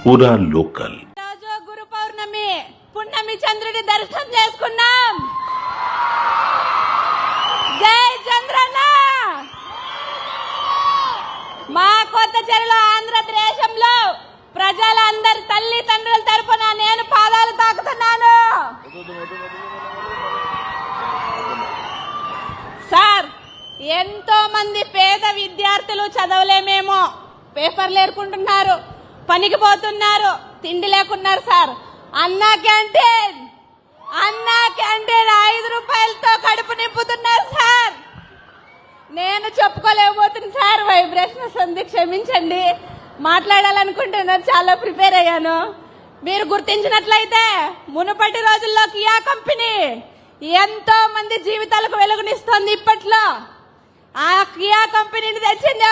పూరా లోకల్. రోజు గురు పౌర్ణమి పున్నమి చంద్రుడి దర్శనం చేసుకున్నాం. జై చంద్రన్న. మా కొత్తచెరులో ఆంధ్రదేశంలో ప్రజలందరి తల్లి తండ్రుల తరపున నేను పాదాలు తాకుతున్నాను. సార్, ఎంతో మంది పేద విద్యార్థులు చదవలేమేమో పేపర్లు ఏరుకుంటున్నారు, పనికి పోతున్నారు, తిండి లేకున్నారు. సార్, అన్నా క్యాంటీన్ 5 రూపాయలతో కడుపు నింపుతున్నారు. సార్, నేను చెప్పుకోలేకపోతుంది సార్, వైబ్రేషన్ వస్తుంది, క్షమించండి. మాట్లాడాలనుకుంటున్నారు, చాలా ప్రిపేర్ అయ్యాను. మీరు గుర్తించినట్లయితే మునుపటి రోజుల్లో కియా కంపెనీ ఎంతో మంది జీవితాలకు వెలుగునిస్తోంది. ఇప్పట్లో ఆ కియా కంపెనీని తెచ్చింది